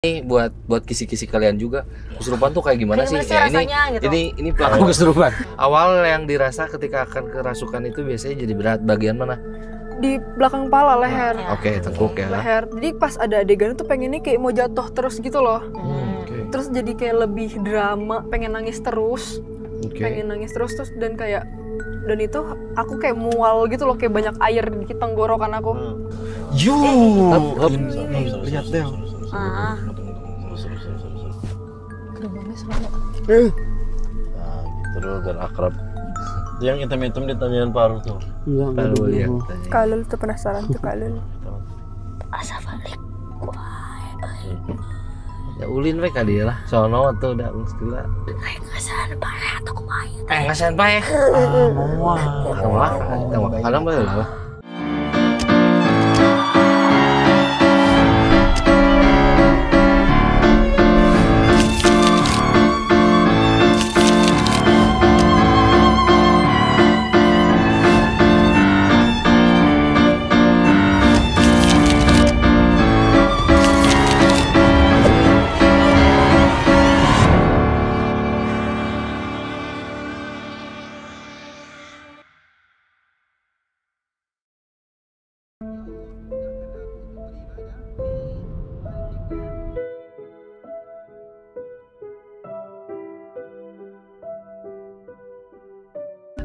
Ini buat kisi-kisi kalian juga. Kesurupan tuh kayak gimana sih? Ya, ini gitu. ini pelaku kesurupan. Awal yang dirasa ketika akan kerasukan itu biasanya jadi berat bagian mana? Di belakang kepala, leher. Oke, tengkuk ya. Leher. Jadi pas ada adegan tuh pengennya kayak mau jatuh terus gitu loh. Terus jadi kayak lebih drama, pengen nangis terus. Pengen nangis terus dan kayak dan itu aku kayak mual gitu loh, kayak banyak air di tenggorokan aku. Lihat deh. Gerbangnya serem. Nah, gitu loh, biar akrab. Yang hitam-hitam ditanyain Paru tuh. Kalau lihat. Kalul tuh penasaran tuh Kalul. Asal-balik. Ya ulin we ka dia lah. Sono tuh udah gila. Ngasan parah atau kumaha? Ngasan pae. Moal. Kadang bae lah.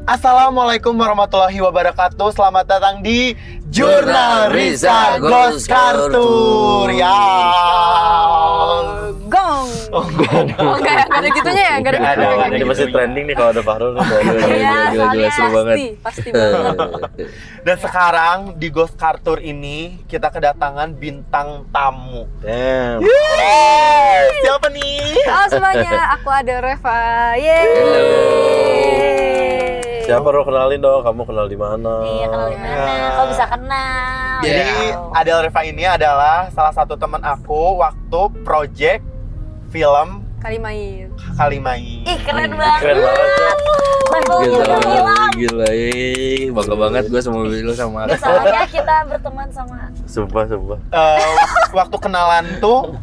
Assalamualaikum warahmatullahi wabarakatuh. Selamat datang di Jurnal Riza Ghost Kartur. Ya. Gong. Oh, gong. Enggak ada gitunya ya, enggak ada. Ini masih trending nih kalau ada Fahrul nih. Gila seru banget. Pasti banget. Dan sekarang di Ghost Kartur ini kita kedatangan bintang tamu. Damn. Siapa nih? Halo semuanya, aku ada Reva. Yeay. Siapa Ro, kenalin dong, kamu kenal di mana? Iya, kenal di mana? Kok bisa kenal? Jadi Adel Reva ini adalah salah satu teman aku waktu project film Kalimait. Kalimait. Ih, keren banget. Keren banget ya. Gila, bangga banget gue sama lu sama. Soalnya kita berteman sama. Sumpah. Waktu kenalan tuh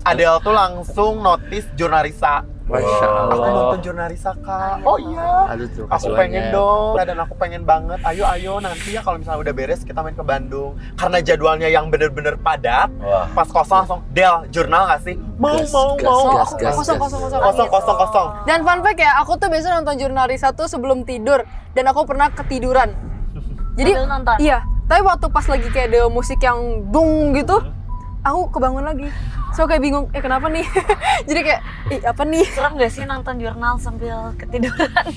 Adel tuh langsung notice Jurnalisa. Masya Allah. Aku nonton Jurnalisa Kak. Oh iya. Aduh, tuh, aku pengen dong. Dan aku pengen banget. Ayo nanti ya kalau misalnya udah beres kita main ke Bandung. Karena jadwalnya yang bener-bener padat. Wah. Pas kosong langsung Del, jurnal nggak sih? Mau. Kosong. Dan fun fact ya, aku tuh biasa nonton Jurnalisa tuh sebelum tidur dan aku pernah ketiduran. Jadi Sambil nonton? Iya, tapi waktu pas lagi kayak ada musik yang dung gitu, aku kebangun lagi. So kayak bingung, kenapa nih? Jadi kayak, apa nih? Serem gak sih nonton jurnal sambil ketiduran?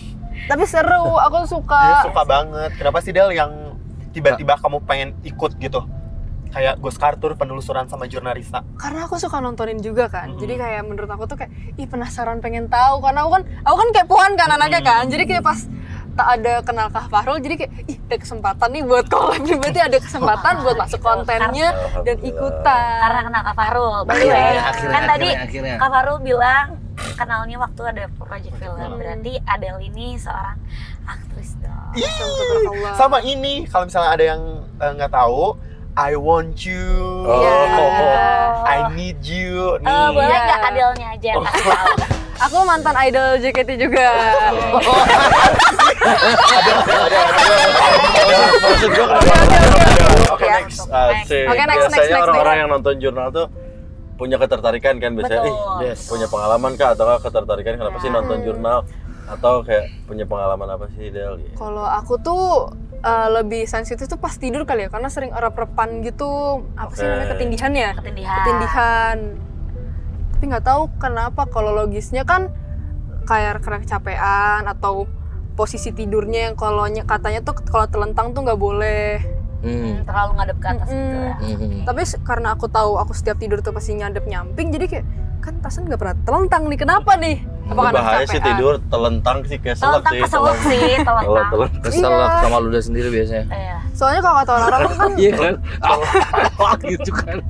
Tapi seru, aku suka. Dia suka banget. Kenapa sih Del yang tiba-tiba kamu pengen ikut gitu? Kayak Ghost Kartur penelusuran sama Jurnalisa. Karena aku suka nontonin juga kan. Jadi kayak menurut aku tuh kayak, penasaran pengen tahu. Karena aku kan kepoan kan anaknya kan. Jadi kayak pas tak ada kenal Kak Fahrul, jadi kayak ada kesempatan nih buat collab, berarti ada kesempatan buat masuk kontennya dan ikutan. Karena kenal Kak Fahrul. Kan tadi Kak Fahrul bilang kenalnya waktu ada project film. Berarti Adel ini seorang aktris dong. Sama ini, kalau misalnya ada yang nggak tahu, I want you, I need you. Nih. Boleh nggak Adelnya aja yang kasih tahu? Aku mantan idol JKT juga. Maksud gue Oke, next. Biasanya orang-orang yang nonton jurnal tuh punya ketertarikan kan biasanya. Punya pengalaman kah atau ketertarikan kenapa sih nonton jurnal? Atau kayak punya pengalaman apa sih Del? Kalau aku tuh lebih sensitif tuh pas tidur kali ya, karena sering rep-repan gitu. Apa sih namanya, ketindihan ya? Ketindihan. Tapi nggak tahu kenapa, kalau logisnya kan kayak karena kecapean atau posisi tidurnya yang kalau katanya tuh kalau telentang tuh nggak boleh. Terlalu ngadep ke atas gitu ya. Tapi karena aku tahu aku setiap tidur tuh pasti ngadep nyamping, jadi kayak kan Tasan nggak pernah telentang nih, kenapa nih? Apakah bahaya sih tidur telentang sih, keselak sih. Keselak sih, telentang. Keselak sama ludah sendiri biasanya. Iya. Soalnya kalau kata orang kan Iya kan? Gitu kan.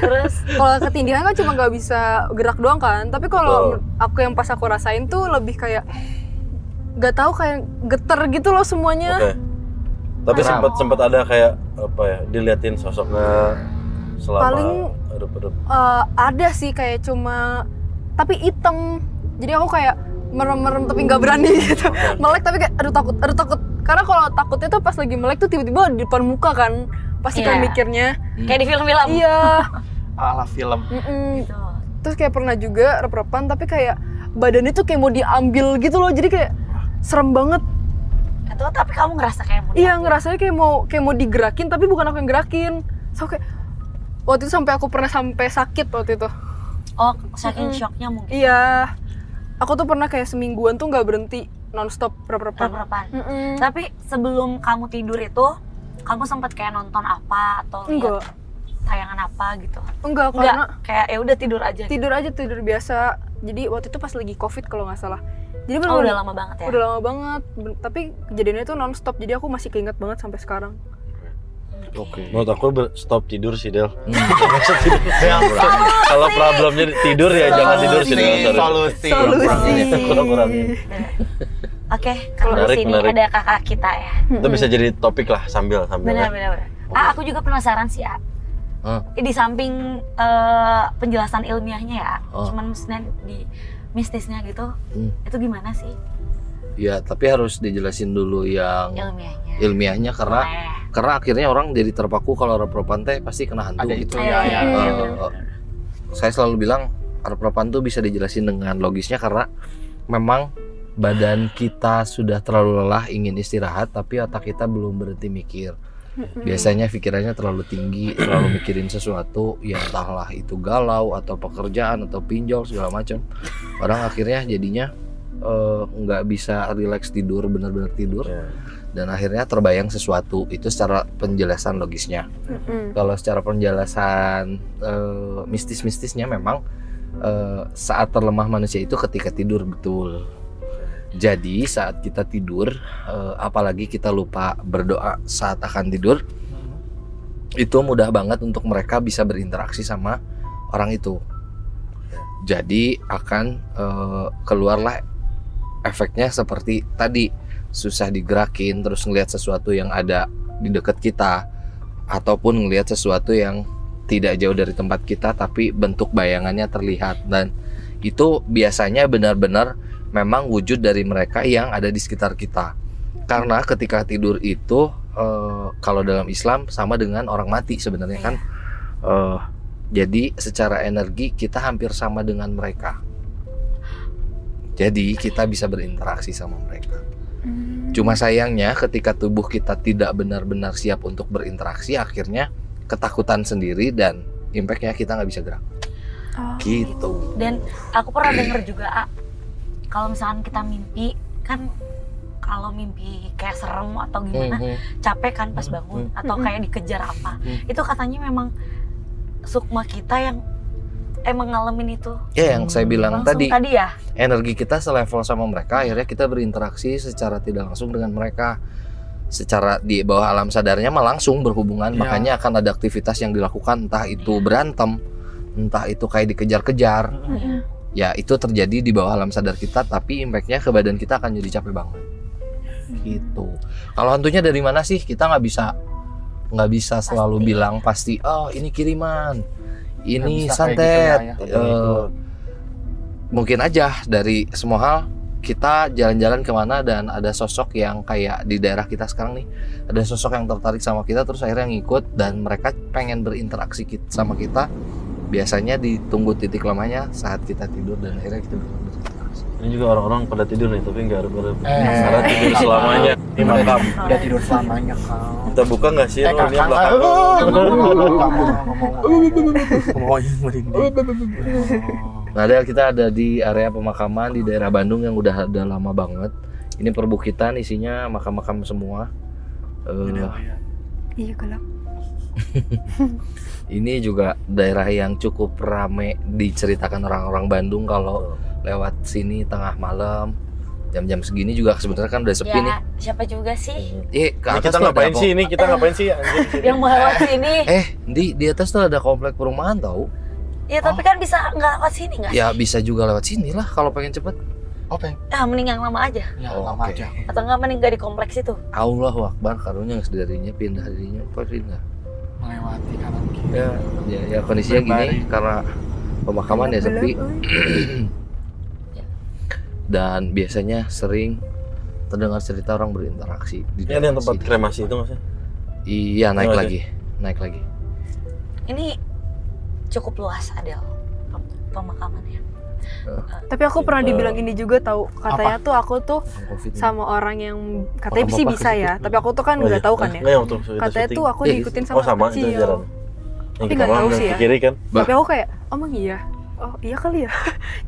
Terus kalau ketindihan kan cuma nggak bisa gerak doang kan, tapi kalau aku yang pas aku rasain tuh lebih kayak nggak tahu, kayak geter gitu loh semuanya. Tapi sempat ada kayak apa ya, diliatin sosoknya selama paling erup-erup? Ada sih kayak cuma tapi hitam. Jadi aku kayak merem-merem tapi nggak berani gitu. Melek tapi kayak aduh takut. Karena kalau takutnya tuh pas lagi melek tuh tiba-tiba di depan muka kan. Pasti kan mikirnya. Kayak di film-film. Iya. Ala film. Gitu. Terus kayak pernah juga rep-repan tapi kayak badannya tuh kayak mau diambil gitu loh. Jadi kayak serem banget. Atau tapi kamu ngerasa kayak mau Iya, ngerasanya kayak mau digerakin tapi bukan aku yang gerakin. So kayak waktu itu aku pernah sampai sakit waktu itu. Oh, saking shocknya mungkin. Iya. Aku tuh pernah kayak semingguan tuh nggak berhenti nonstop rep-repan. Tapi sebelum kamu tidur itu, kamu sempat kayak nonton apa atau Enggak. Tayangan apa gitu? Enggak, karena kayak ya udah tidur aja. Tidur biasa. Jadi waktu itu pas lagi COVID kalau nggak salah. Jadi udah lama banget ya? Udah lama banget. Tapi kejadiannya tuh nonstop. Jadi aku masih keinget banget sampai sekarang. Oke. Menurut aku stop tidur sih Del. Kalau problemnya tidur ya jangan tidur sih Del. Solusi. Kurang-kurangin. Oke, kalau di sini ada kakak kita ya. Itu bisa jadi topik lah sambil. Benar. Aku juga penasaran sih di samping penjelasan ilmiahnya ya, cuman maksudnya di mistisnya gitu, itu gimana sih? Ya, tapi harus dijelasin dulu yang ilmiahnya karena akhirnya orang jadi terpaku kalau rep-repan teh pasti kena hantu gitu. Saya selalu bilang rep-repan tuh bisa dijelasin dengan logisnya karena memang badan kita sudah terlalu lelah ingin istirahat tapi otak kita belum berhenti mikir. Biasanya pikirannya terlalu tinggi, selalu mikirin sesuatu yang entahlah itu galau atau pekerjaan atau pinjol segala macam. Orang akhirnya jadinya nggak bisa relax tidur, benar-benar tidur, dan akhirnya terbayang sesuatu. Itu secara penjelasan logisnya. Kalau secara penjelasan mistis-mistisnya memang saat terlemah manusia itu ketika tidur, betul. Jadi saat kita tidur, apalagi kita lupa berdoa saat akan tidur, itu mudah banget untuk mereka bisa berinteraksi sama orang itu. Jadi akan keluarlah efeknya seperti tadi, susah digerakin, terus ngelihat sesuatu yang ada di dekat kita, ataupun ngelihat sesuatu yang tidak jauh dari tempat kita tapi bentuk bayangannya terlihat. Dan itu biasanya benar-benar memang wujud dari mereka yang ada di sekitar kita. Karena ketika tidur itu kalau dalam Islam sama dengan orang mati sebenarnya kan. Jadi secara energi kita hampir sama dengan mereka. Jadi kita bisa berinteraksi sama mereka. Cuma sayangnya ketika tubuh kita tidak benar-benar siap untuk berinteraksi, akhirnya ketakutan sendiri dan impactnya kita nggak bisa gerak. Gitu. Dan aku pernah dengar juga kalau misalkan kita mimpi kan, kalau mimpi kayak serem atau gimana, capek kan pas bangun atau kayak dikejar apa, itu katanya memang sukma kita yang emang ngalamin itu. Ya, yang saya bilang tadi ya, energi kita selevel sama mereka, akhirnya kita berinteraksi secara tidak langsung dengan mereka. Secara di bawah alam sadarnya mah langsung berhubungan, makanya akan ada aktivitas yang dilakukan, entah itu berantem, entah itu kayak dikejar-kejar. Ya itu terjadi di bawah alam sadar kita, tapi impactnya ke badan kita akan jadi capek banget. Gitu. Kalau hantunya dari mana sih? Kita nggak bisa selalu bilang pasti. Oh ini kiriman, ini santet. Mungkin aja dari semua hal kita jalan-jalan kemana dan ada sosok yang kayak di daerah kita sekarang nih, ada sosok yang tertarik sama kita terus akhirnya ngikut dan mereka pengen berinteraksi sama kita. Biasanya ditunggu titik lamanya saat kita tidur dan akhirnya kita berinteraksi. Ini juga orang-orang pada tidur nih tapi nggak ada karena tidur selamanya di makam. Udah tidur selamanya kau. Kita buka nggak sih? Ini belakang. Nah, kita ada di area pemakaman di daerah Bandung yang udah ada lama banget. Ini perbukitan, isinya makam-makam semua. Iya gelap. Ini juga daerah yang cukup rame diceritakan orang-orang Bandung kalau lewat sini tengah malam. Jam-jam segini juga sebenarnya kan udah sepi nih. Siapa juga sih? Kita ngapain sih ini? Kita ngapain sih? Yang mau lewat sini? Di atas tuh ada komplek perumahan tau. Ya tapi kan bisa nggak lewat sini nggak sih? Ya bisa juga lewat sini lah kalau pengen cepet. Mending yang lama aja. Lama aja. Atau nggak mending gak di kompleks itu? Allahu Akbar, karunya darinya pindah. melewati kanan kiri. Ya kondisinya gini karena pemakaman ya sepi. Dan biasanya sering terdengar cerita orang berinteraksi di Ini yang tempat kremasi itu maksudnya? Iya, naik lagi. Ini cukup luas Adel pemakamannya. Tapi aku pernah dibilang ini juga tahu, katanya tuh aku tuh sama orang yang katanya sih bisa ya, tapi aku tuh kan nggak tahu kan ya. Katanya tuh aku diikutin sama anak kecil. Tapi nggak tahu sih ya. Kiri kan? Tapi aku kayak, emang iya? Oh iya kali ya.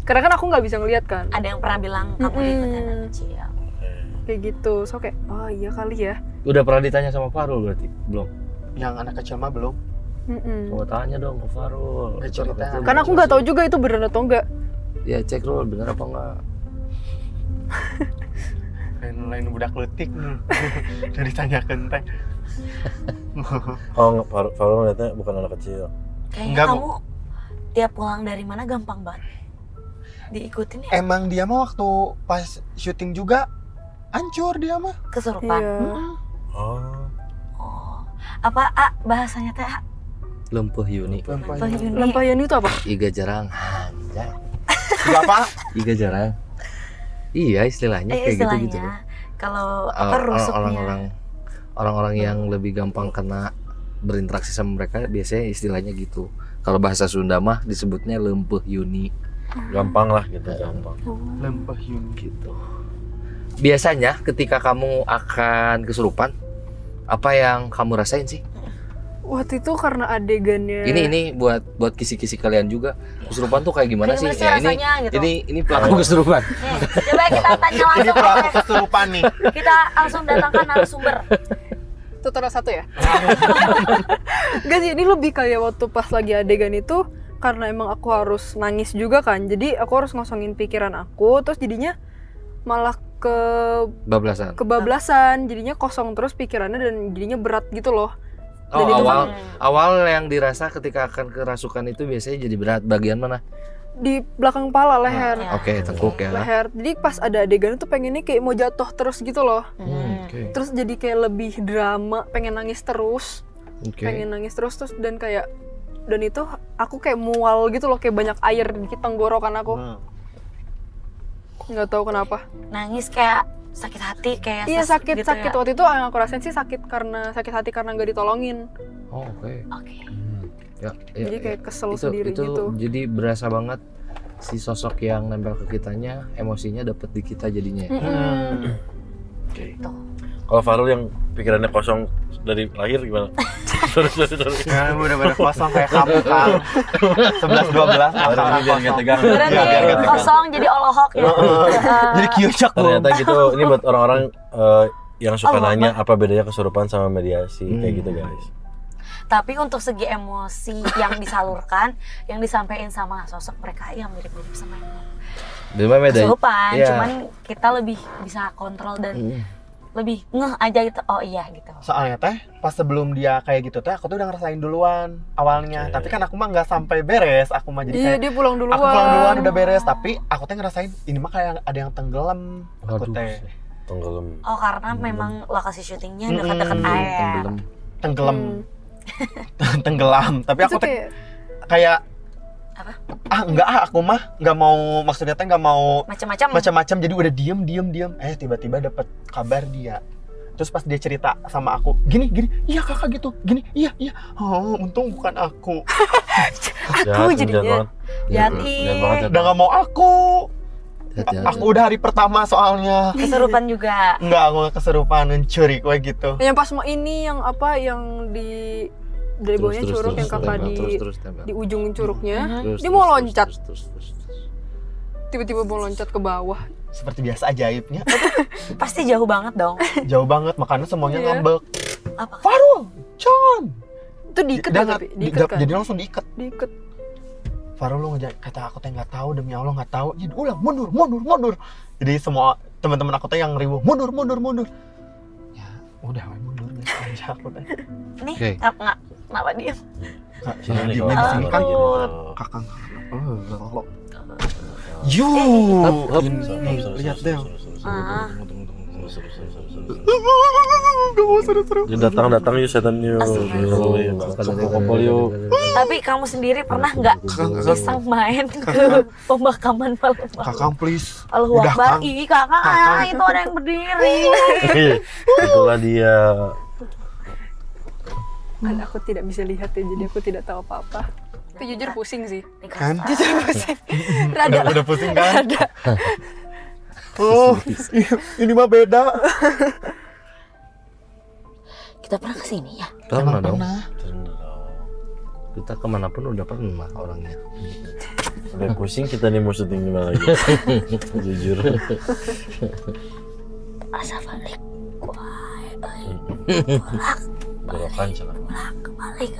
Karena kan aku nggak bisa ngeliat kan. Ada yang pernah bilang kamu diikutin anak kecil. Kayak gitu, so kayak, oh iya kali ya. Udah pernah ditanya sama Farul berarti? Belum? Yang anak kecil mah belum. Coba tanya dong ke Farul. Cerita. Karena aku nggak tahu juga itu benar atau enggak. Ya cek Rul, bener apa enggak? Lain budak leutik nih. Udah ditanyakeun teh. Oh, Farul ngeliatnya bukan anak kecil. Kayaknya Enggak, kamu tiap pulang dari mana gampang banget diikutin ya? Emang dia mah waktu pas syuting juga hancur dia mah. Kesurupan? Iya. Oh. Apa bahasanya teh? Lempeh Yuni. Lampayan itu apa? Iga jarang. Anjay. Enggak apa? Iga jarang. Iya istilahnya kayak gitu. Kalau apa rusuknya? Orang-orang yang lebih gampang kena berinteraksi sama mereka biasanya istilahnya gitu. Kalau bahasa Sunda mah disebutnya lempeh Yuni. Gampang lah gitu, gampang. Lempeh Yuni Gitu. Biasanya ketika kamu akan kesurupan, apa yang kamu rasain sih? Waktu itu karena adegannya. Ini buat kisi-kisi kalian juga. Kesurupan tuh kayak gimana sih? Ya, gitu. ini pelaku kesurupan. Coba kita tanya langsung. Ini pelaku kesurupan nih. Kita langsung datangkan narasumber. Itu terus satu ya? Enggak sih, ini lebih kayak waktu pas lagi adegan itu karena emang aku harus nangis juga kan. Jadi aku harus ngosongin pikiran aku, terus jadinya malah kebablasan. Jadinya kosong terus pikirannya dan jadinya berat gitu loh. Oh, itu awal yang dirasa ketika akan kerasukan itu biasanya jadi berat bagian mana? Di belakang kepala, leher. Oke, tengkuk ya. Leher. Jadi pas ada adegan itu pengennya kayak mau jatuh terus gitu loh. Okay. Terus jadi kayak lebih drama, pengen nangis terus. Okay. Dan kayak itu aku kayak mual gitu loh, kayak banyak air di tenggorokan aku. Nggak tahu kenapa. Nangis kayak sakit hati kayak iya sakit gitu ya? Waktu itu yang aku rasain sih sakit hati karena nggak ditolongin. Oh, oke. Ya, jadi kayak kesel itu, sendiri gitu. Jadi berasa banget si sosok yang nempel ke kitanya, emosinya dapet di kita jadinya. Oke. Kalau Farul yang pikirannya kosong dari lahir gimana? sorry. Ya, udah kosong kayak kamu kan. 11-12 Biar nggak tegang. Berarti kosong jadi olohok ya. Jadi kiocak. Ternyata gitu. Ini buat orang-orang yang suka nanya apa bedanya kesurupan sama mediasi kayak gitu guys. Tapi untuk segi emosi yang disalurkan, yang disampaikan sama sosok mereka yang mirip-mirip sama yang kesurupan, cuman kita lebih bisa kontrol dan lebih ngeh aja gitu. Oh iya gitu. Soalnya teh pas sebelum dia kayak gitu teh aku tuh udah ngerasain duluan awalnya. Tapi kan aku mah nggak sampai beres. Aku mah jadi kayak dia pulang duluan. Aku pulang duluan udah beres. Tapi aku teh ngerasain ini mah kayak ada yang tenggelam. Aku teh tenggelam. Oh karena memang lokasi syutingnya dekat-dekat air. Tenggelam. Tapi aku teh kayak apa? Aku mah nggak mau, maksudnya teh nggak mau macam-macam, jadi udah diem. Tiba-tiba dapat kabar dia. Terus pas dia cerita sama aku, gini, iya kakak gitu, gini, iya. Oh, untung bukan aku. Aku jadinya jadi udah nggak mau aku. Aku udah hari pertama soalnya. Kesurupan juga. Enggak, aku nggak kesurupan, mencuri kayak gitu. Yang pas mau ini yang apa yang dari bawahnya curug yang kakak di ujung curugnya, dia mau loncat. Tiba-tiba mau loncat ke bawah. Seperti biasa ajaibnya. Pasti jauh banget dong. Jauh banget, makanya semuanya ngambek. Apa? Farul, jangan. Itu diikat tapi diikat kan? Jadi langsung diikat. Farul lu kata aku teh nggak tahu, demi Allah nggak tahu. Jadi ulang mundur. Jadi semua teman-teman aku teh yang riuh mundur. Ya udah mundur aja aku teh. Nih, kenapa diem? Diemnya di sini kan kakang. Lihat deh. Gak mau seru-seru. Datang yuk setan yuk. Kumpul yuk. Tapi kamu sendiri pernah nggak iseng main ke pemakaman malam? Kakang please. Allahu Akbar. Ih kakak itu ada yang berdiri. Itulah dia. Kan aku tidak bisa lihat ya, jadi aku tidak tahu apa-apa. Itu jujur pusing sih. Kan? Jujur pusing. Rada. Udah pusing kan? Rada. Oh, ini mah beda. Kita pernah kesini ya? Pernah dong. Kita kemanapun udah pernah orangnya. Udah pusing kita nih mau syuting gimana lagi. Jujur. Asa balik. Gerakan sana. Balik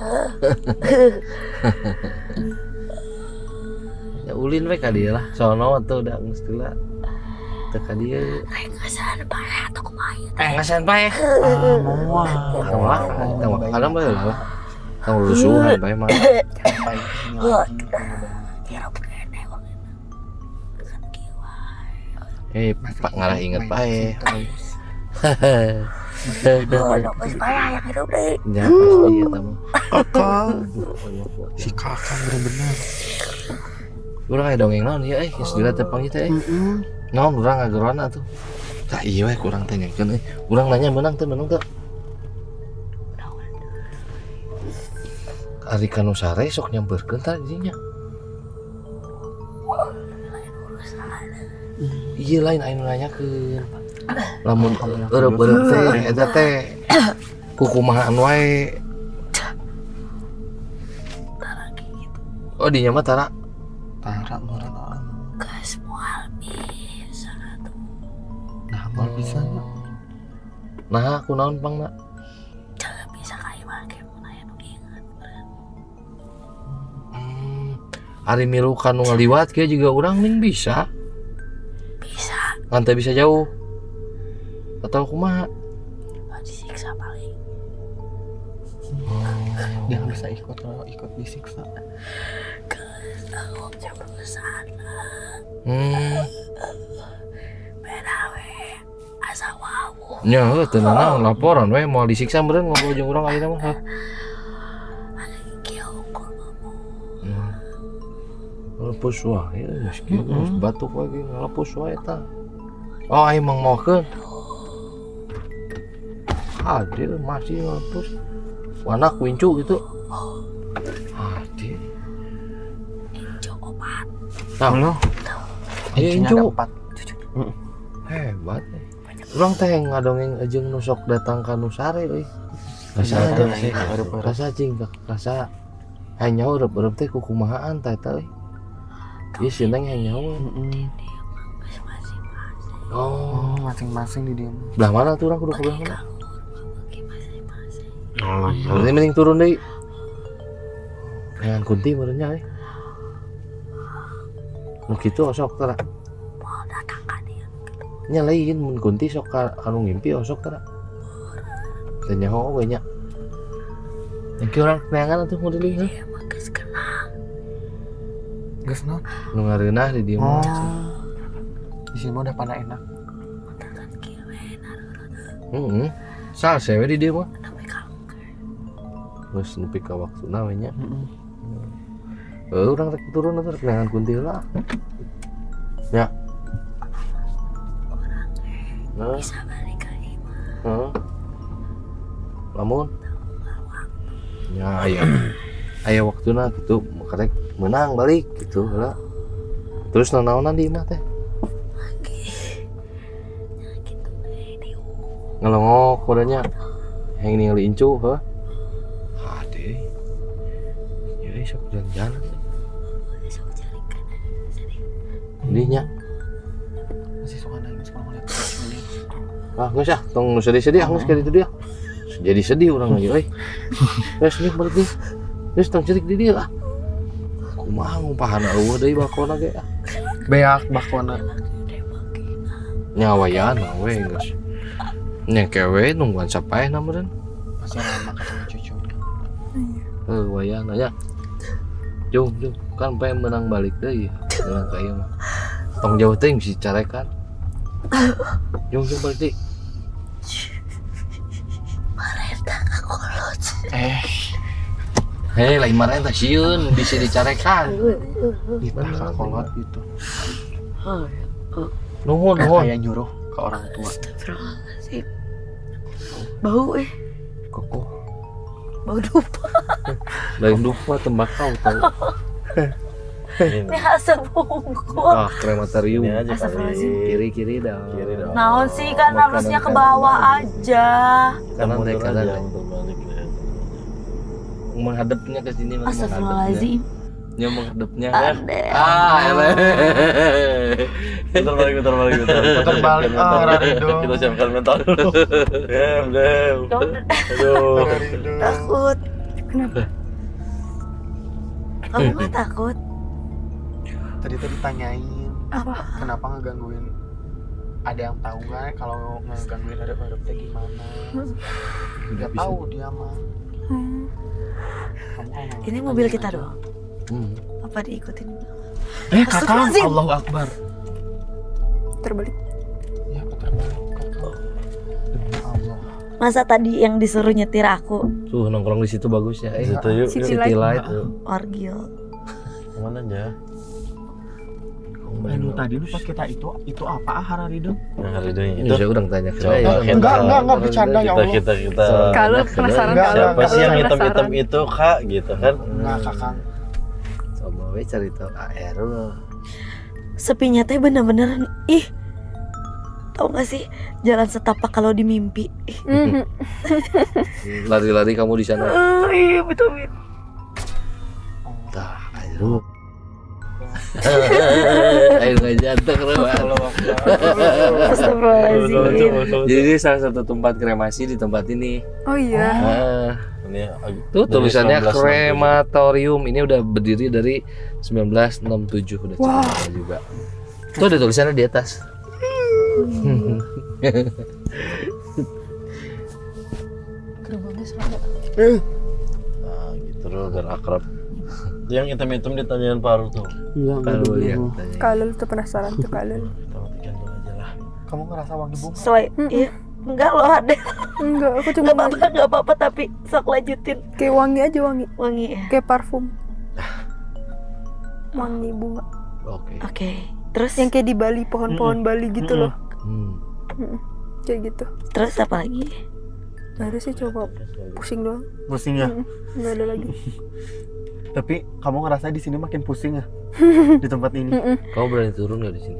Ya ulin we ka dieu lah. Sono tuh udah mestilah teu ka dieu. Ngasan bae atau kumaha? Ngasan bae. Moal. Tang kadang bae lah. Tang lusuhan bae mah. Pak ngarah inget bae. Yang hidup deh. Ya pasti ya tamu. Kakang. Si kakang bener-bener. Urang aya dongeng naon ieu geus dila teh panggih teh. Naon urang ngageurana tuh. Tah ieu we kurang tanyakeun urang nanya menang teh menang teh. Ari kanu sare sok nyampeurkeun tah dinya. Iya lain anu nanyakeun. Lamun eueup-eueup teh eta teh kukumahaan wae. Oh dinya mah tara. Tara moal. Gas moal bisa tuh. Nah, moal bisa. Nah, aku naon pangna? Jangan bisa kayak make mun aya nu inget. Ari milu kanu ngaliwat kieu juga urang ning bisa. Bisa. Ngan teu bisa jauh. Atau kumaha? Disiksa paling. Jangan bisa ikut disiksa. Aku coba kesana. Beda we. Asa wau. Nya heuh teu naon laporan we moal disiksa meureun ngobrol jeung urang ayeuna mah. Kieu unggul mamu. Lepus wae geus kieu geus batuk lagi lepus wae tah. Oh aing mah mokeun. Hadir masih lepus. Warna kuncu gitu. Hadir. Incu obat. Nah, Halo. ayo Incunya incu. ada 4. Hebat. Urang teh ngadongeng jeung nu sok datang ka nu sare euy. Rasa cing rasa hanya urep-urep teh kukumahaan tah eta euy. Ieu sineng hanya Oh, masing-masing di dia. belah mana tuh urang kudu ke belah mana? Oh, Berarti mending turun deui. Dengan kunti meureunnya euy. Nu kitu osok tara. Mau datang ka dieu. Nya lain mun kunti sok anu ngimpi osok tara. Teu nyaho we nya. Engke urang neangan atuh modeling heuh. Ieu mah geus kenal. Geus naon? Nu ngareunah di dieu mah. Di sini mah udah pada enak. Tekan kieu we narurut. Heeh. Salse we di dieu mah. Tapi kanker. Geus nepi ka waktuna we nya. Urang rek turun atuh rek neangan kunti heula. Ya. Nah, Bisa balik ka imah. heeh. Lamun ya aya waktuna kitu karek menang balik gitu heula. Terus nanaonan di imah teh? Gitu we diu. Ngelongok kodenya yang ningali incu heuh. Hade. Ya sok jalan-jalan. Sok jaring kana. Dinya. Masih suka nangis kalau ngeliat cucunya. Ah, geus ah, tong nu sedih-sedih geus ka ditu dia. Jadi sedih urang lagi euy. Geus nih berarti. Geus tong cerik di dieu ah. Kumaha ngumpahana eueuh deui bakona ge ah. Beak bakona. Nya wayana we geus. Nya kewe nungguan sapaehna meureun. Masih lama ketemu cucunya. Wayana ya. Jung kan pengen menang balik deui. Menang ka ieu mah. Tong jauh teh si carekan. Jung balik deui. Hei, lain mana teh sieun bisa dicarekan. Itah kakolot gitu. Nuhun. Kayak nyuruh ke orang tua. Astagfirullahaladzim. Bau Koko. bau dupa. Lain dupa tembakau tahu. Ini asap bungkul. Krematorium. Ini aja Astagfirullahaladzim. Kiri dong. Naon sih kan harusnya ke bawah aja. Kanan deh, kanan deh. Terbalik ya. Menghadapnya ke sini. Astagfirullahaladzim. Ya menghadapnya. Ade. Putar balik. Putar balik. Rarido. Kita siapkan mental dulu. Dem. Aduh. Takut. Kenapa? Kamu nggak takut? Tadi tanyain Apa? kenapa ngegangguin. Ada yang tahu nggak kalau ngegangguin hadap-hadap teh gimana? Nggak tahu dia mah. Ini mobil kita doang. Apa diikutin? Kakang, Astagfirullahaladzim. Allahu Akbar. Terbalik. Ya, putar balik kakang. Demi Allah. Masa tadi yang disuruh nyetir aku Tuh nongkrong di situ bagus ya. Di situ yuk. City City Light. Light tuh. orgil. Kemana aja? Tadi lu pas kita itu apa Hararido? Yang hari itu Ini saya udah tanya ke Coba saya. kita- Enggak bercanda ya Allah. Kita Kalau penasaran Enggak, kalau siapa sih yang kalau hitam-hitam penasaran. itu kak gitu kan? Enggak kakang. Coba we cari tahu Aerul. Sepinya teh bener-bener tau gak sih jalan setapak kalau di mimpi. Mhm. Lari-lari kamu di sana. Iya betul. Tah, Aerul. Ayo nggak jatuh Astagfirullahaladzim. Jadi ini salah satu tempat kremasi di tempat ini. Oh iya. Ini Tuh dari tulisannya 1967. krematorium. Ini udah berdiri dari 1967 udah Wow. cerita juga. Tuh ada tulisannya di atas. Gerbangnya serangga. Nah, gitu loh biar akrab. Yang hitam-hitam ditanyain Paru tuh. Kalau lihat tanya. Kalau tuh penasaran tuh kalau. Kita matikan dulu aja lah. Kamu ngerasa wangi bunga? Selain iya enggak loh ada. Enggak, aku cuma Enggak apa-apa tapi sok lanjutin. kayak wangi aja wangi. Wangi ya. Kayak parfum. Wangi bunga. Oke. Oke. Terus Yang kayak di Bali, pohon-pohon Bali gitu loh. Kayak gitu. terus apa lagi? Nggak ada sih, coba pusing doang. Pusing ya. Nggak ada lagi. Tapi kamu ngerasa di sini makin pusing ya di tempat ini. Kamu berani turun nggak di sini?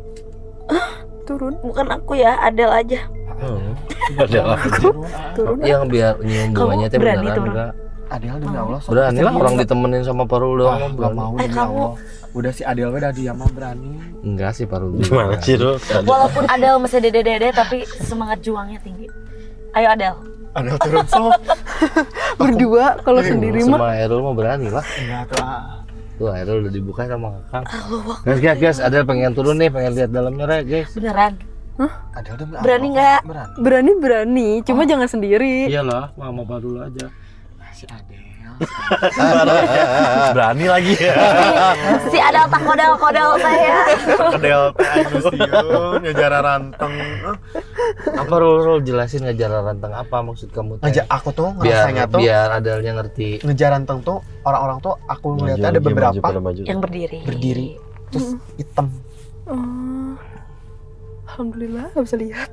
Turun. Bukan aku ya, Adel aja. Ada Turun. yang biar nyium bunganya teh berani beneran turun? enggak? Adel demi Allah. sok Berani lah diam. orang ditemenin sama Parul doang. Nggak berani. mau demi kamu. Allah. Udah si Adel udah dia mah berani. Enggak sih Parul. Gimana sih lu? Walaupun Adel masih dede-dede tapi semangat juangnya tinggi. Ayo Adel. Adel turun sok. Berdua kalau sendiri mah. Sama Aerul mah berani lah. Enggak tuh. Tuh Aerul udah dibuka sama Kakang. Guys, ada pengen turun nih, pengen lihat dalamnya Re, guys. Beneran? Adel demi Allah. Berani nggak? Berani. Berani, cuma jangan sendiri. Iyalah, sama Parul aja. Si Adel. Berani lagi ya. Si Adel tak kodal saya. Adel teh Agustion ngejar ranteng. Apa Rul jelasin ngejar ranteng apa maksud kamu teh? Aja aku tuh biar ngerasanya tuh biar Adelnya ngerti. ngejar ranteng tuh orang-orang tuh aku ngeliatnya ada Maju, beberapa pada maju. Yang berdiri. terus hitam. Oh. Alhamdulillah nggak bisa lihat.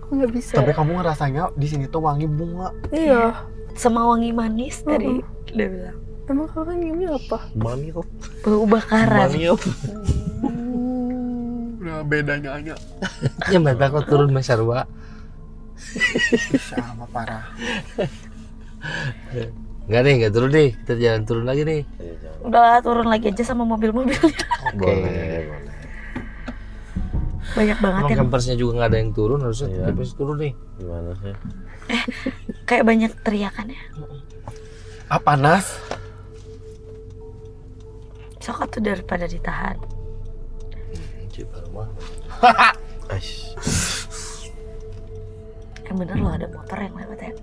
Aku nggak bisa. Tapi kamu ngerasanya di sini tuh wangi bunga. Iya. Sama wangi manis tadi. Udah bilang. Emang kakak nyiumnya apa? Mami kok. Bau bakaran. Mami kok. Nah bedanya aja Ya mata kok turun Mas Sarwa. sama parah. Enggak nih, enggak turun nih. Kita jalan turun lagi nih. Iya, jangan. Udah turun lagi aja sama mobil-mobilnya. Boleh. Banyak banget Emang yang campersnya juga nggak ada yang turun, harusnya Iya. campers turun nih. Gimana sih? kayak banyak teriakan ya. Ah panas. Sok tuh daripada ditahan. Coba rumah. Aish. Bener loh ada motor yang lewat ya.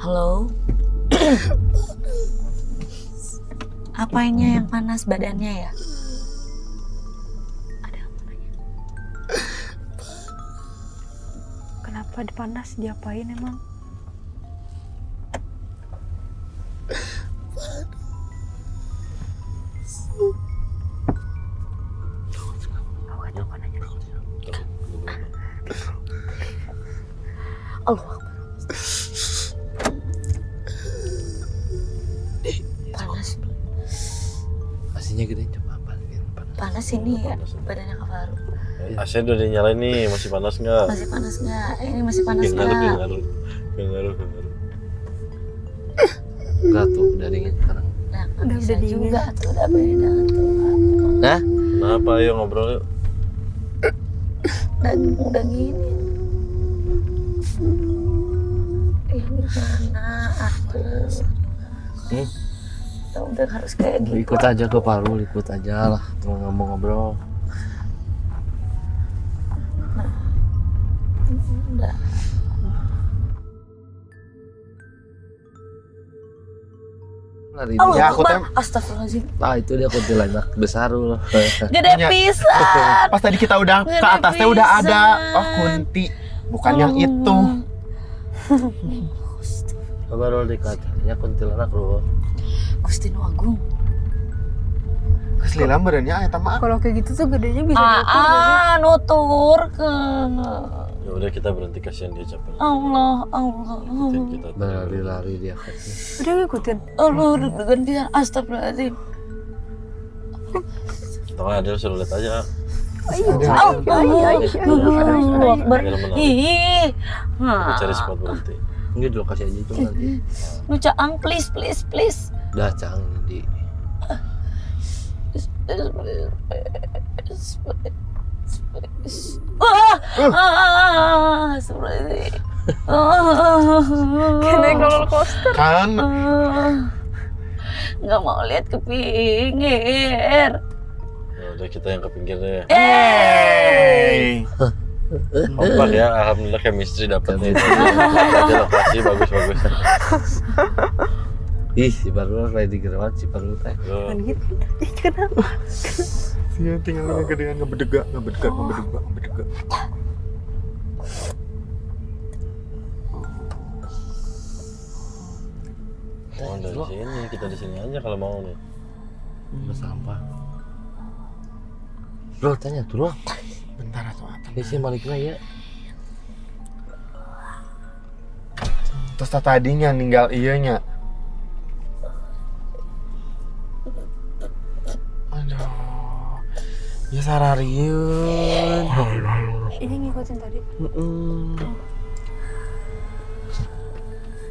Halo. Apanya yang panas badannya ya? Ada yang mau nanya. Kenapa panas? Diapain emang? Allah. Panas. Aslinya gede coba Panas ini ya badannya Kak Faru. AC udah dinyalain nih, masih panas nggak? Masih panas nggak? Ini masih panas nggak? Ngaruh. Enggak tuh, udah dingin sekarang. Nah, udah dingin juga tuh, udah beda tuh. Nah, kenapa? Ayo ngobrol yuk. Udah gini. Gimana aku? Udah harus kayak gitu. Ikut aja ke Paru, ikut aja lah, ngobrol. Udah. Lari Allah ya, aku Akbar. tem- Astagfirullahaladzim. Ah itu dia kuntilanak besar loh. Gede pisan. Pas tadi kita udah ke atasnya udah ada. Oh, kunti. Bukan yang itu. Baru dikatanya kuntilanak loh. Gusti Nu Agung. Keselila merenya eta mah. Kalau kayak gitu tuh gedenya bisa diukur nggak sih? Nuturkeun. Ya udah kita berhenti, kasihan dia capek. Allah. Ikutin kita tuh. Berlari-lari dia katanya. Udah ngikutin. Allah deg-degan pisan. Astagfirullahaladzim. Tengah Adel suruh lihat aja. Allahu Akbar. Ih. Kita cari spot berhenti. Ini dulu kasih aja itu nanti. Nu Caang please. Udah cang di. Seperti Kena roller coaster. Kan nggak mau lihat ke pinggir. Ya udah kita yang ke pinggir deh. hey. Kompak ya, alhamdulillah chemistry dapetnya itu. Aja lokasi bagus. Ih, si Paru lagi digerawat si Paru teh. Loh, Gitu. Ih, kenapa? Sih tinggal gedean ngebedega. oh, dari sini, kita di sini aja kalau mau nih. Bersampah. Bro, tanya tuh loh. Bentar atau apa? Ini sih maliknya ya. Terus tadinya ninggal iyanya. Aduh. Ya sararieun. Ini ngikutin tadi.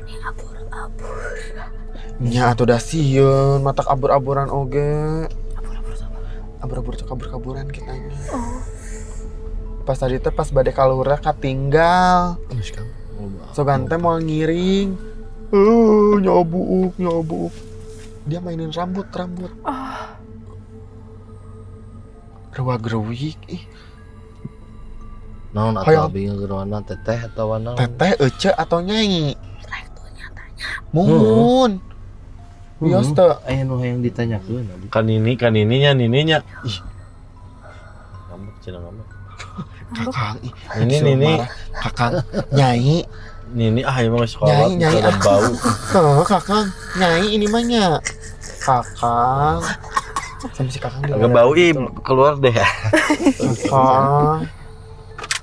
Ini abur-abur. Nya atuh da sieun, matak abur-aburan oge. Abur-abur cek kabur-kaburan kitanya. Pas tadi teh pas bade kalura katinggal. So gante mau ngiring. Nyobuk. Dia mainin rambut. Gerwag-gerwig ih. Naon Hayang. atau bingung gerwana teteh atau naon? Teteh ece atau nyai? Rektornya tanya. Mumun. Bios teh. Aya nu hayang ditanyakeun abi. Kan nininya. Ih. Ngambek, cina ngambek. Kakang ih. Nini. Kakang nyai. Nini emang sekolah Nyai, ada bau. Kakang nyai ini mah nya. Kakang. Sama si kakang Agak bau keluar deh. Kakang.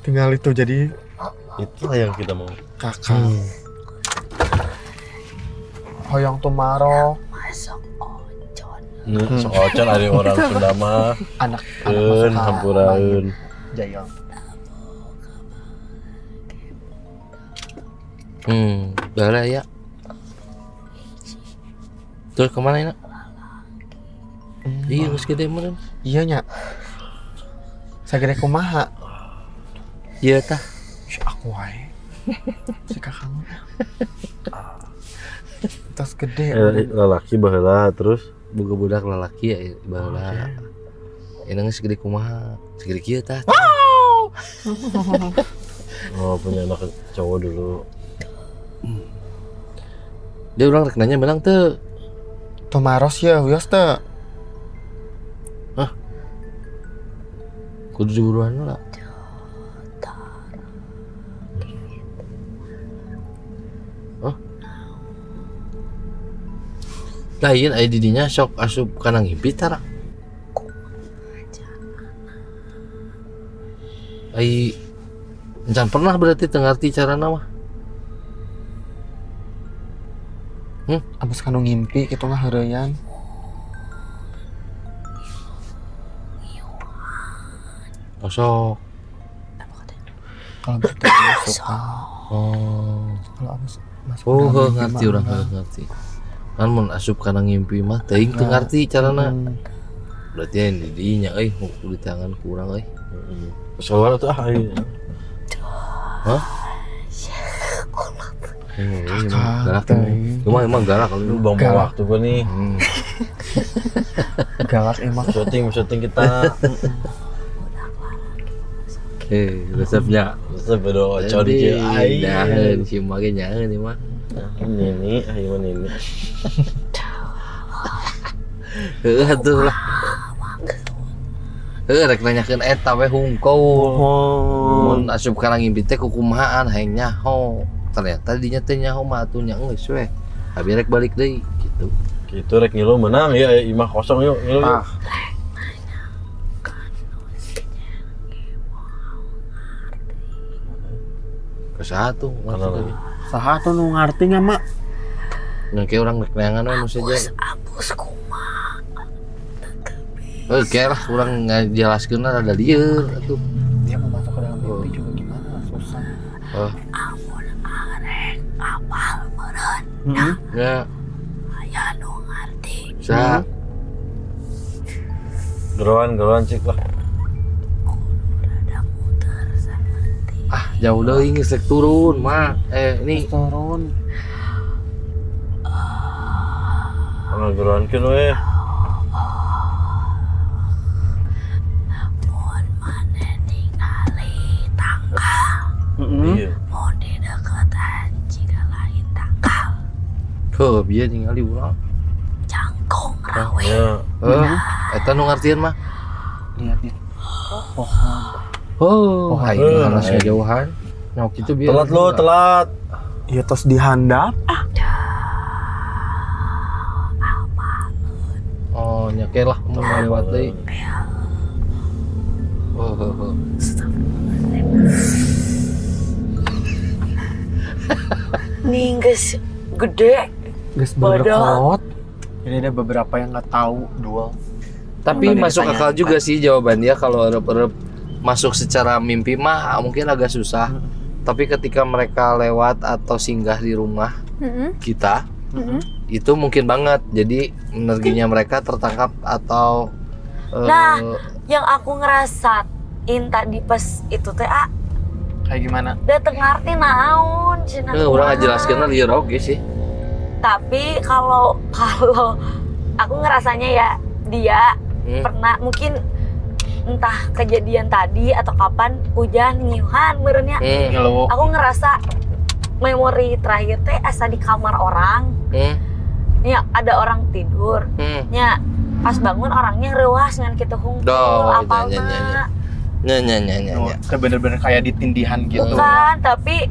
Tinggal itu jadi Itulah yang kita mau. kakang. Hoyong Tumaro. Masuk ocon. Sok ocon ada orang Sunda mah. Anak Eun hampuraeun. Jayong. Udah ya. Terus kemana ini? Iya, geus gede meureun. Iya nya. Sagede kumaha? Iya tah. Aku wae. Si kakang. Tas gede. Lalaki baheula terus Boga budak lalaki ya baheula. Ini geus gede kumaha? Segede kieu tah. oh punya anak cowok dulu. Dia ulang rek nanya menang teu. Tomaros ya, wios teh. Kudu diburuan lah. Lain aya didinya sok asup kana ngimpi tara. Ai encan pernah berarti teu ngarti carana mah. Abis kanu ngimpi kitu mah heureyan. Sok. Kalau begitu suka. Kalau abis masuk ngerti urang ngerti. Kan mun asup kana ngimpi mah teuing teu ngarti carana. Berarti yang didinya di tangan kurang Soalnya tuh Hah? Galak emang galak kalau lu bang waktu gua nih. Galak emang. Syuting kita. Resepnya bedo coli ai. Nyaheun si mage nyaheun ieu mah. Ini ayo ini. Heuh atuh lah. Rek nanyakeun eta we hungkul. Mun asup kana ngimpi teh kukumahaan hayang nyaho. Ternyata dinya teh nyaho mah atuh nya geus we. Abi rek balik deui gitu. Gitu rek ngilu menang ya imah kosong yuk ngilu. Kesaha tuh ngarti. Saha tuh nu ngarti nya mak? Nya kayak urang rek neangan we nu saja. Abus kumaha. Oke lah, kurang ngajelaskeun rada lieur atuh. Dia mau masuk ke dalam mimpi juga gimana? Susah. Amun arek apal meureun. Ya. Aya nu ngarti. Sa. Geroan cik lah. Rada muter saperti. Jauh deui geus rek turun, Mak. Ini turun. Geroankeun we. Mau di deketan jika lain tangkal. bieu ningali urang. Jangkung rawe. Eta nu ngartieun mah. Lihat pohon. Aing harus ngejauhan. Nyok kitu bieu. Telat. Iya tos dihandap. Nyake lah mun lewat deui. Nih geus gede. Geus berkot. Jadi ada beberapa yang nggak tahu duel. Tapi masuk akal juga sih jawaban dia kalau erep-erep masuk secara mimpi mah mungkin agak susah. Tapi ketika mereka lewat atau singgah di rumah kita, itu mungkin banget. Jadi energinya mereka tertangkap atau yang aku ngerasain tadi pas itu teh kayak gimana? Dateng ngarti naon cenah. Urang ngajelaskeunna lieur oge sih. Tapi kalau aku ngerasanya ya dia pernah mungkin entah kejadian tadi atau kapan hujan ngiuhan meureunnya. Aku ngerasa memori terakhir teh asa di kamar orang. Ya ada orang tidur. Ya pas bangun orangnya reuas ngan kitu hungkul apalna. Nya. Bener-bener kayak ditindihan gitu. Bukan, tapi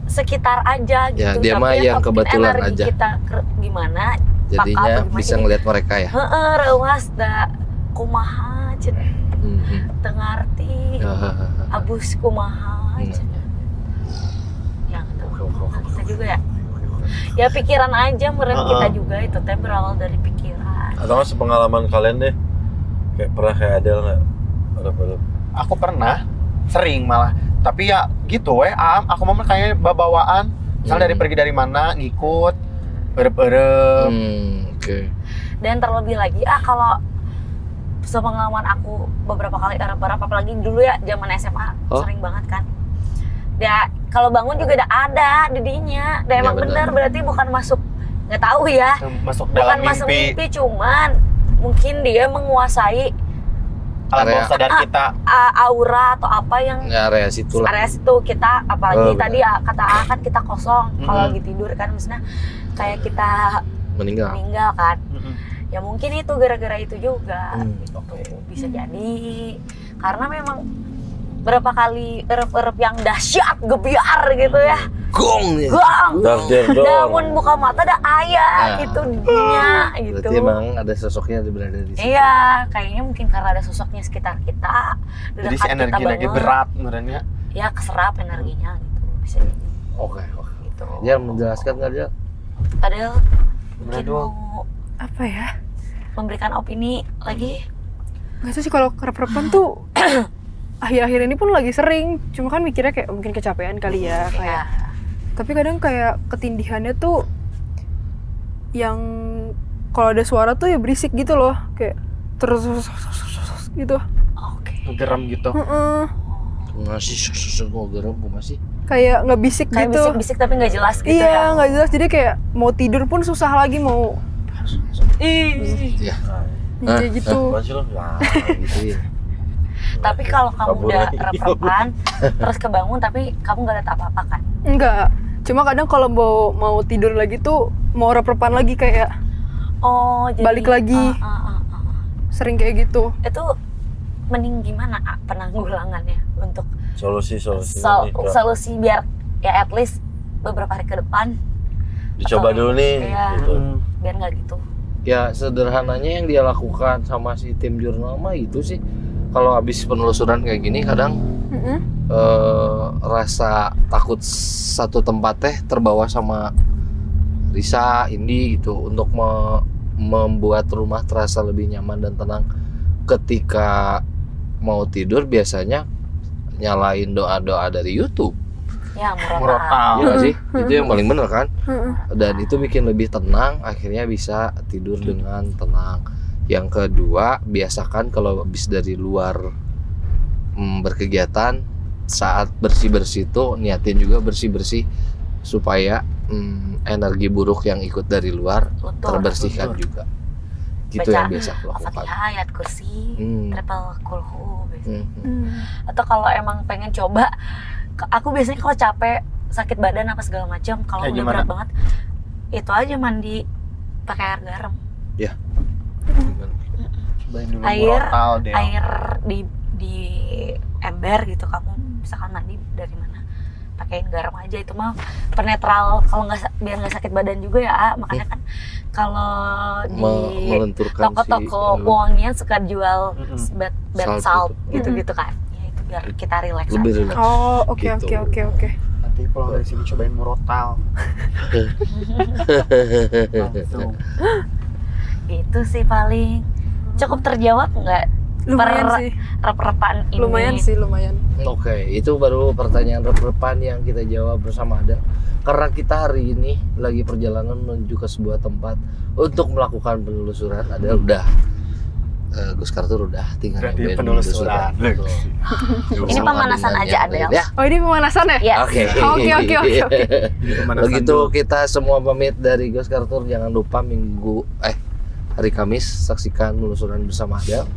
sekitar aja gitu. Ya, dia mah yang kebetulan aja. Kita gimana? Jadinya bisa ngelihat mereka ya. Reuas da kumaha cenah. Teu ngarti. Abus kumaha cenah. Yang kita juga ya. Ya pikiran aja meureun kita juga itu teh berawal dari pikiran. Atau sepengalaman kalian deh. Kayak pernah kayak ada enggak? Aku pernah, sering malah. Tapi ya gitu aku mah kayaknya bawaan. Misalnya dari pergi dari mana, ngikut, erep-erep. Oke. Dan terlebih lagi kalau sepengalaman aku beberapa kali erep-erep, apalagi dulu ya zaman SMA sering banget kan. Ya kalau bangun juga ada didinya. Dan emang bener berarti bukan masuk, nggak tahu ya. Masuk dalam bukan masuk mimpi, cuman mungkin dia menguasai alam bawah sadar kita, aura atau apa yang area situ lah. Area situ kita apalagi tadi kata kan kita kosong kalau lagi tidur kan, maksudnya kayak kita meninggal kan. Ya mungkin itu gara-gara itu juga gitu. Bisa jadi karena memang berapa kali erup yang dahsyat gebiar gitu ya. Gong. Namun buka mata ada ayah gitu dunia gitu. Berarti emang ada sosoknya berada di situ. Iya, kayaknya mungkin karena ada sosoknya sekitar kita. Jadi si energi lagi berat menurutnya. Ya keserap energinya gitu bisa jadi. Oke. Gitu. Dia menjelaskan nggak dia? Padahal mungkin mau apa ya? Memberikan opini lagi. Gak tahu sih kalau kerap-kerapan tuh akhir-akhir ini pun lagi sering. Cuma kan mikirnya kayak mungkin kecapean kali ya kayak. Tapi kadang kayak ketindihannya tuh yang kalau ada suara tuh ya berisik gitu loh, kayak terus gitu. Oke. Geram gitu. Masih mau geram masih. Kayak nggak bisik kayak gitu. Bisik-bisik tapi nggak jelas gitu ya. Iya, nggak jelas. Jadi kayak mau tidur pun susah lagi mau. Iya. Kayak gitu. Gitu ya. Tapi kalau kamu udah rep-repan terus kebangun tapi kamu nggak lihat apa-apa kan? Enggak. Cuma kadang kalau mau tidur lagi tuh mau rep-repan lagi kayak jadi balik lagi. Sering kayak gitu. Itu mending gimana penanggulangannya untuk solusi biar ya at least beberapa hari ke depan dicoba dulu nih gitu. Biar nggak gitu. Ya sederhananya yang dia lakukan sama si tim jurnal mah itu sih, kalau habis penelusuran kayak gini kadang rasa takut satu tempat teh terbawa sama Risa, Indi gitu untuk membuat rumah terasa lebih nyaman dan tenang. Ketika mau tidur biasanya nyalain doa-doa dari YouTube. Ya, murotal. Iya sih, itu yang paling bener kan. Dan itu bikin lebih tenang, akhirnya bisa tidur dengan tenang. Yang kedua, biasakan kalau habis dari luar berkegiatan, saat bersih-bersih itu niatin juga bersih-bersih supaya energi buruk yang ikut dari luar terbersihkan juga. Gitu baca yang biasa aku lakukan. Al-Fatihah, ayat kursi, triple kulhu biasanya. Atau kalau emang pengen coba, aku biasanya kalau capek, sakit badan apa segala macam, kalau udah berat banget, itu aja mandi pakai air garam. Ya. Cobain dulu air di ember gitu, kamu misalkan mandi dari mana, pakein garam aja, itu mah penetral, kalau nggak biar nggak sakit badan juga ya. Makanya kan kalau di toko-toko wangian suka jual bath salt gitu-gitu kan, ya itu biar kita relax aja. Oh oke. Nanti pulang dari sini cobain murotal. Langsung. Itu sih paling cukup terjawab nggak? Lumayan sih. Rep-repan ini. Lumayan. Oke, itu baru pertanyaan rep-repan yang kita jawab bersama Ada. Karena kita hari ini lagi perjalanan menuju ke sebuah tempat untuk melakukan penelusuran. Ada udah Gus Kartur udah tinggal penelusuran. Ini pemanasan aja Adel. Ya? Oh ini pemanasan ya? Yes. Oke. Begitu kita semua pamit dari Gus Kartur, jangan lupa hari Kamis saksikan penelusuran bersama Adel.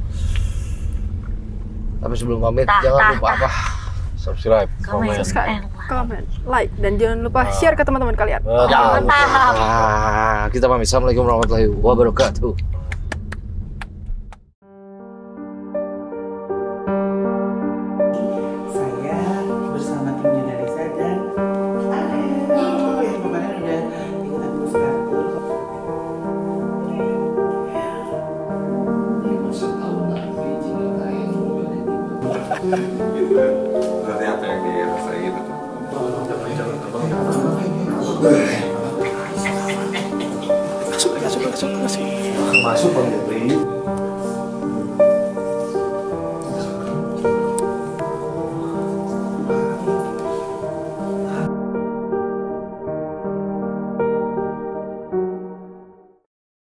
Tapi sebelum pamit jangan lupa apa? Subscribe, comment, like, dan jangan lupa share ke teman-teman kalian. Kita pamit. Assalamualaikum warahmatullahi wabarakatuh. Saya bersama tim Jurnalisa dan Adel yang kemarin udah ikutan Gus Kartur. Berarti apa yang dirasain gitu tuh? Masuk Bang Jepri.